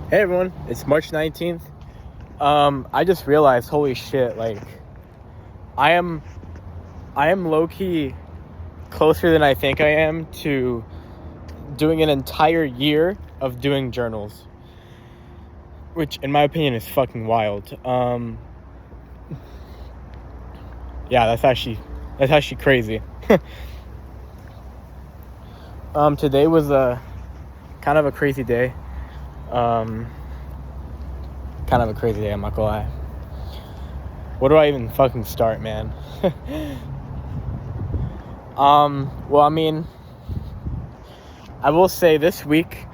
Hey everyone, it's March 19th. I just realized, holy shit, like I am low-key closer than I think I am to doing an entire year of doing journals, which in my opinion is fucking wild. Yeah, that's actually crazy. Today was a kind of a crazy day. I'm not gonna lie. Where do I even fucking start, man? Well, I mean, I will say this week,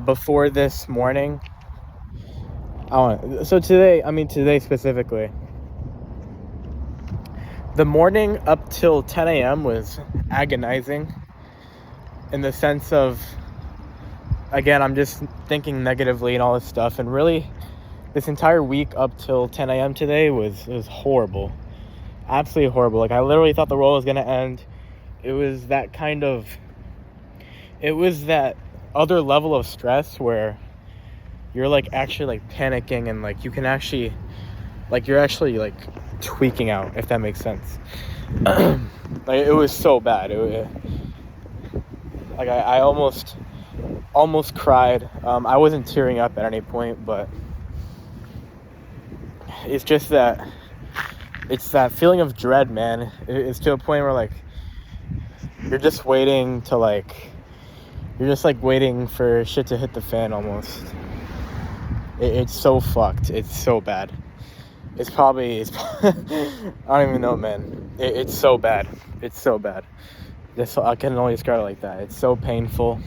before this morning, today specifically, the morning up till 10 a.m. was agonizing in the sense of, again, I'm just thinking negatively and all this stuff, and really, this entire week up till 10 a.m. today was horrible. Absolutely horrible. Like, I literally thought the world was gonna end. It was that other level of stress where you're like actually like panicking and like you can actually like you're actually like tweaking out, if that makes sense. Like, it was so bad. I almost cried. I wasn't tearing up at any point, but it's just that it's that feeling of dread, man. It's to a point where like you're just waiting for shit to hit the fan almost. It's so fucked. It's so bad. It's I don't even know, man. It's so bad. It's so bad. I can only describe it like that. It's so painful.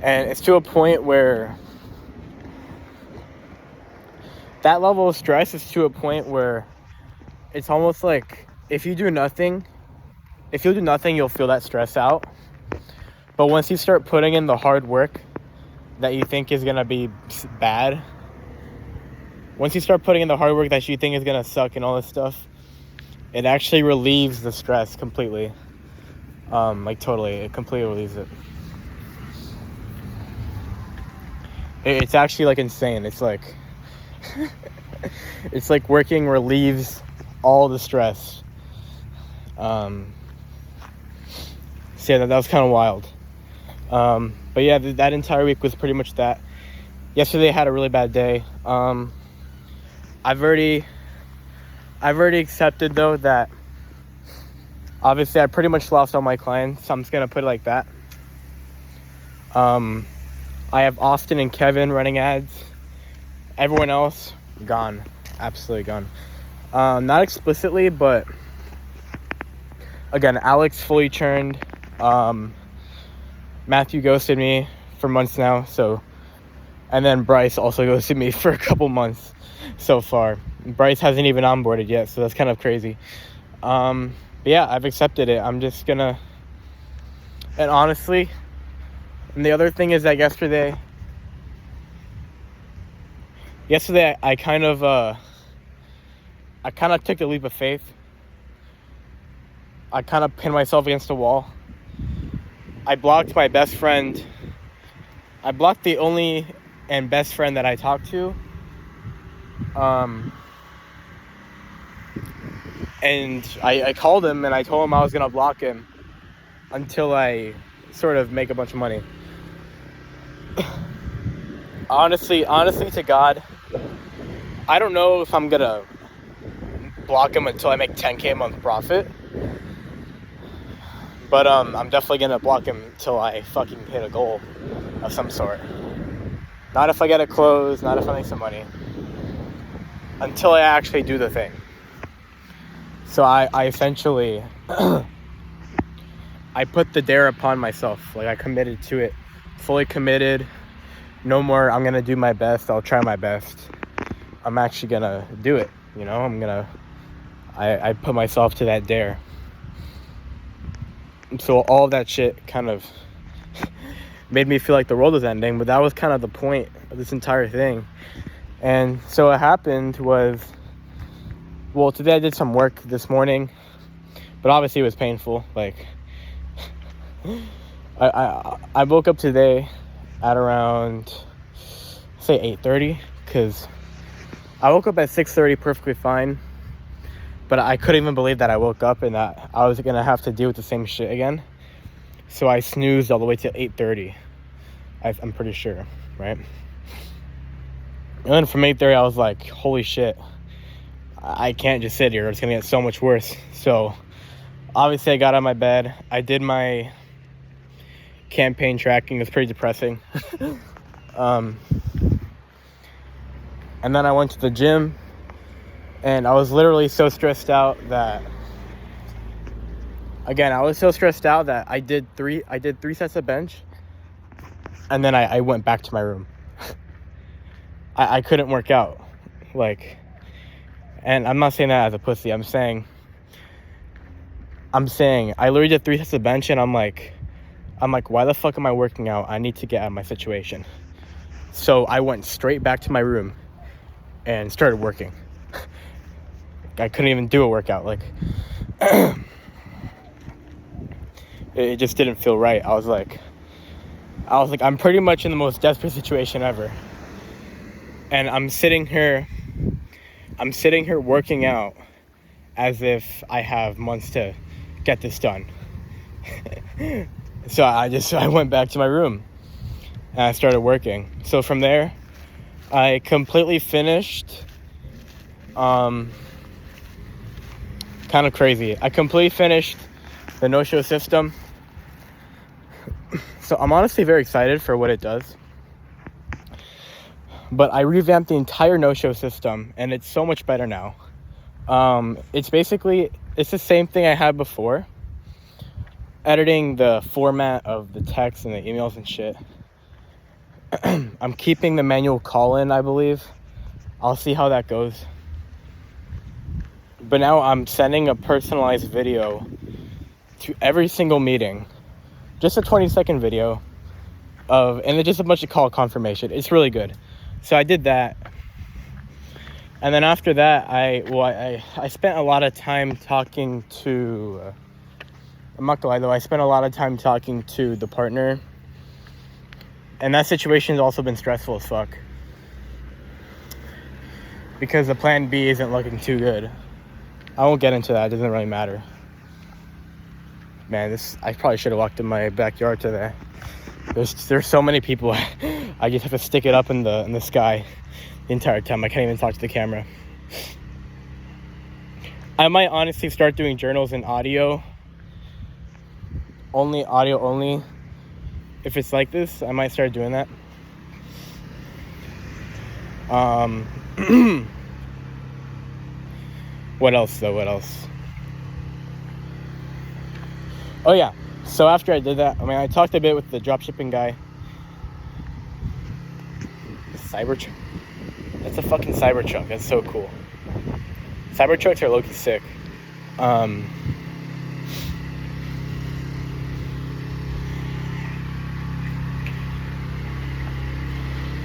And it's to a point where that level of stress is to a point where it's almost like if you'll do nothing, you'll feel that stress out. But once you start putting in the hard work that you think is going to be bad, once you start putting in the hard work that you think is going to suck and all this stuff, it actually relieves the stress completely. Totally. It completely relieves it. It's actually like insane. It's like it's like working relieves all the stress. So yeah, that was kind of wild. But yeah, that entire week was pretty much that. Yesterday I had a really bad day. I've already accepted though that obviously I pretty much lost all my clients, so I'm just gonna put it like that. I have Austin and Kevin running ads. Everyone else gone, absolutely gone. Not explicitly, but again, Alex fully churned. Matthew ghosted me for months now, and then Bryce also ghosted me for a couple months so far. Bryce hasn't even onboarded yet, so that's kind of crazy. But yeah, I've accepted it. I'm just gonna, and honestly, and the other thing is that yesterday I kind of took the leap of faith. I kind of pinned myself against a wall. I blocked my best friend. I blocked the only and best friend that I talk to. And I called him and I told him I was gonna block him until I sort of make a bunch of money. Honestly to God, I don't know if I'm gonna block him until I make 10K a month profit. But I'm definitely gonna block him till I fucking hit a goal of some sort. Not if I get it closed, not if I make some money. Until I actually do the thing. So I essentially I put the dare upon myself. Like, I committed to it. Fully committed. No more, I'm gonna do my best, I'll try my best. I'm actually gonna do it, you know? I put myself to that dare. So all of that shit kind of made me feel like the world was ending, but that was kind of the point of this entire thing. And so what happened was, well, today I did some work this morning, but obviously it was painful. Like, I woke up today at around, say, 8:30, because I woke up at 6:30 perfectly fine, but I couldn't even believe that I woke up and that I was gonna have to deal with the same shit again. So I snoozed all the way to 8:30. I'm pretty sure, right? And then from 8:30, I was like, holy shit, I can't just sit here. It's gonna get so much worse. So obviously I got out of my bed. I did my campaign tracking. It was pretty depressing. And then I went to the gym, and I was literally so stressed out that, again, I did three sets of bench, and then I went back to my room. I couldn't work out, like, and I'm not saying that as a pussy. I'm saying I literally did 3 sets of bench, and I'm like, why the fuck am I working out? I need to get out of my situation. So I went straight back to my room and started working. I couldn't even do a workout. Like, it just didn't feel right. I was like, I'm pretty much in the most desperate situation ever. And I'm sitting here working out as if I have months to get this done. So I went back to my room and I started working. So from there, I completely finished, kind of crazy. I completely finished the no-show system. So I'm honestly very excited for what it does. But I revamped the entire no-show system, and it's so much better now. It's the same thing I had before. Editing the format of the text and the emails and shit. I'm keeping the manual call-in, I believe. I'll see how that goes. But now I'm sending a personalized video to every single meeting. Just a 20-second video and it's just a bunch of call confirmation. It's really good. So I did that. And then after that, I spent a lot of time talking to... I'm not gonna lie though, I spent a lot of time talking to the partner. And that situation's also been stressful as fuck. Because the plan B isn't looking too good. I won't get into that, it doesn't really matter. Man, I probably should have walked in my backyard today. There's so many people. I just have to stick it up in the sky the entire time. I can't even talk to the camera. I might honestly start doing journals in audio only. If it's like this, I might start doing that. What else? Oh yeah, so after I did that, I talked a bit with the dropshipping guy. The Cybertruck. That's a fucking Cybertruck. That's so cool. Cybertrucks are low-key sick. But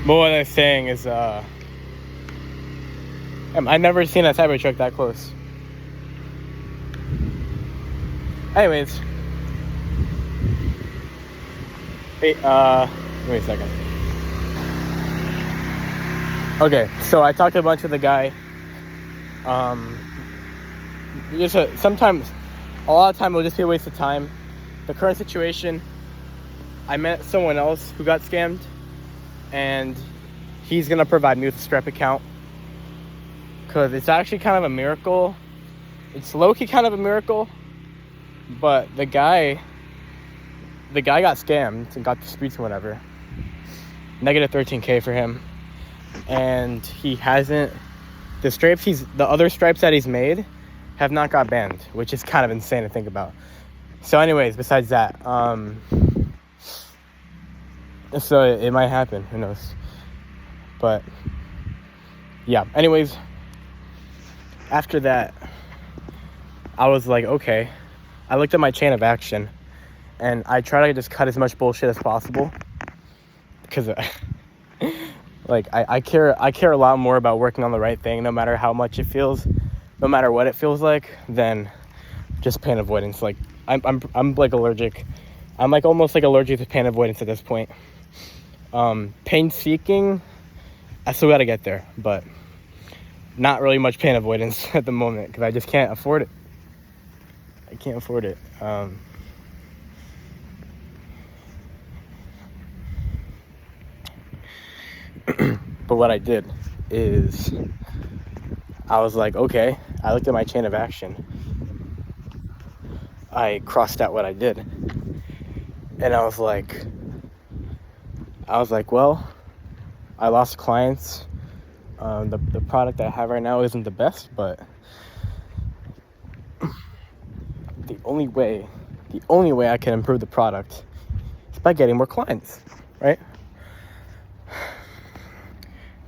what I was saying is, I've never seen a Cybertruck that close. Anyways. Hey, give me a second. Okay, so I talked a bunch with the guy. Sometimes, a lot of time it'll just be a waste of time. The current situation, I met someone else who got scammed, and he's gonna provide me with a Stripe account. Cause it's actually kind of a miracle. It's low-key kind of a miracle, but the guy got scammed and got the streets and whatever. Negative 13K for him. And he hasn't, the other stripes that he's made have not got banned, which is kind of insane to think about. So anyways, besides that, so it might happen, who knows. But yeah, anyways, after that, I was like, okay. I looked at my chain of action, and I try to just cut as much bullshit as possible, because like I care a lot more about working on the right thing, no matter how much it feels, no matter what it feels like, than just pain avoidance. Like I'm like allergic. I'm like almost like allergic to pain avoidance at this point. Pain-seeking, I still got to get there, but not really much pain avoidance at the moment because I just can't afford it. I can't afford it. But what I did is I was like, okay, I looked at my chain of action. I crossed out what I did. And I was like, well, I lost clients. The product I have right now isn't the best, but the only way I can improve the product is by getting more clients, right?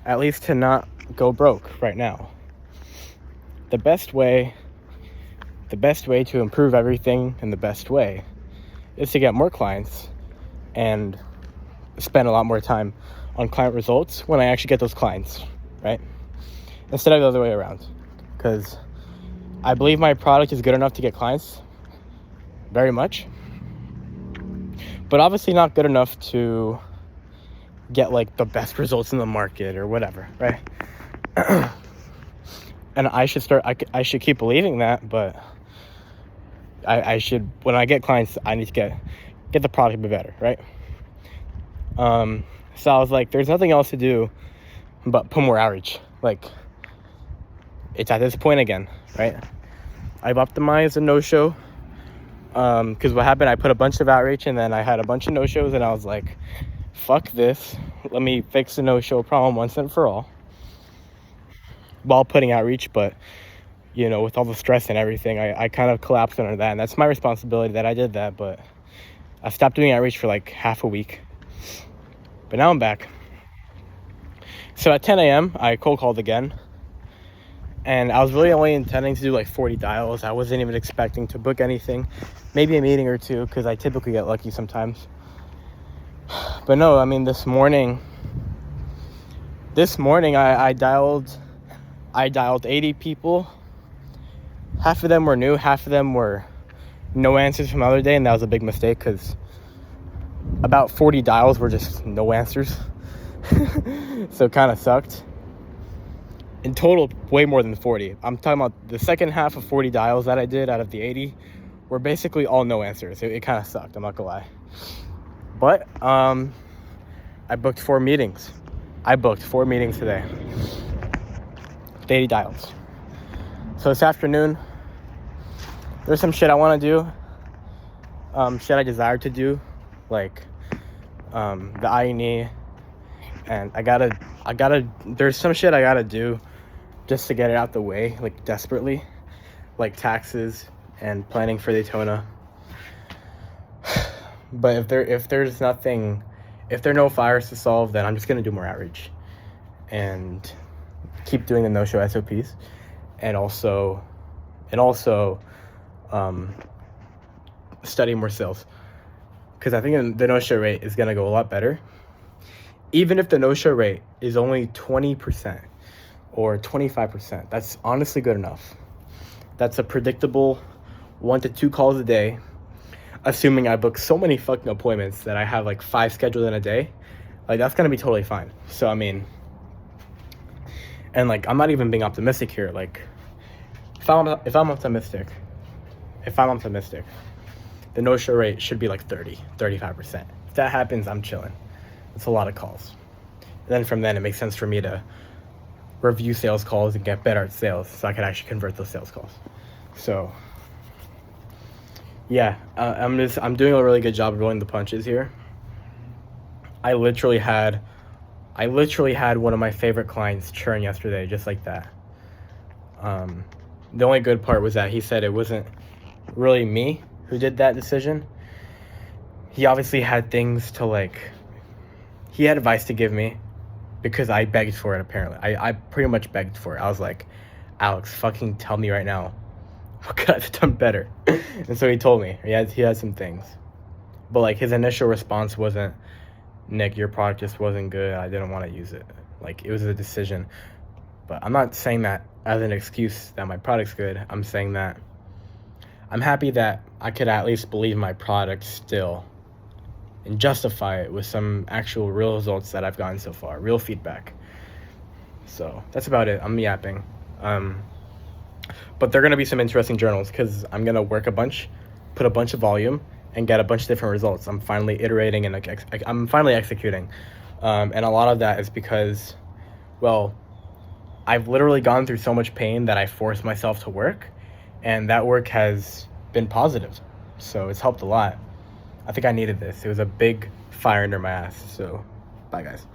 At least to not go broke right now. The best way to improve everything in the best way is to get more clients and spend a lot more time on client results when I actually get those clients, right? Instead of the other way around. Because I believe my product is good enough to get clients, very much. But obviously not good enough to get like the best results in the market or whatever, right? And I should keep believing that, but I should, when I get clients, I need to get the product a bit better, right? So I was like, there's nothing else to do but put more outreach. Like, it's at this point again, right? I've optimized a no-show, because what happened, I put a bunch of outreach and then I had a bunch of no-shows, and I was like, fuck this, let me fix the no-show problem once and for all, while putting outreach. But you know, with all the stress and everything, I kind of collapsed under that, and that's my responsibility that I did that. But I stopped doing outreach for like half a week, but now I'm back. So at 10 a.m. I cold called again, and I was really only intending to do like 40 dials. I wasn't even expecting to book anything, maybe a meeting or two, because I typically get lucky sometimes. But no, I mean, this morning I dialed 80 people. Half of them were new, half of them were no answers from the other day, and that was a big mistake because about 40 dials were just no answers. So it kind of sucked. In total, way more than 40. I'm talking about the second half of 40 dials that I did out of the 80 were basically all no answers. It kind of sucked, I'm not gonna lie. But I booked 4 meetings. I booked 4 meetings today. 80 dials. So this afternoon, there's some shit I want to do. Shit I desire to do, like the INE, and I gotta. There's some shit I gotta do just to get it out the way, like desperately, like taxes and planning for Daytona. But if there are no fires to solve, then I'm just gonna do more outreach and keep doing the no-show SOPs, and also study more sales, because I think the no-show rate is gonna go a lot better. Even if the no-show rate is only 20% or 25%, that's honestly good enough. That's a predictable 1 to 2 calls a day, assuming I book so many fucking appointments that I have like 5 scheduled in a day. Like, that's gonna be totally fine. So I mean, and like, I'm not even being optimistic here. Like, if I'm optimistic, the no-show rate should be like 35%. If that happens, I'm chilling. It's a lot of calls. And then from then, it makes sense for me to review sales calls and get better at sales, so I can actually convert those sales calls. So yeah, I'm doing a really good job of rolling the punches here. I literally had one of my favorite clients churn yesterday, just like that. The only good part was that he said it wasn't really me who did that decision. He obviously had things to, like, he had advice to give me because I begged for it, apparently. I pretty much begged for it. I was like, Alex, fucking tell me right now, what could I have done better? And so he told me. He had some things. But like, his initial response wasn't, Nick, your product just wasn't good, I didn't want to use it. Like, it was a decision. But I'm not saying that as an excuse that my product's good. I'm saying that I'm happy that I could at least believe my product still and justify it with some actual real results that I've gotten so far, real feedback. So that's about it. I'm yapping. But they're going to be some interesting journals because I'm going to work a bunch, put a bunch of volume, and get a bunch of different results. I'm finally iterating and I'm finally executing. And a lot of that is because, well, I've literally gone through so much pain that I forced myself to work, and that work has been positive. So it's helped a lot. I think I needed this. It was a big fire under my ass. So bye, guys.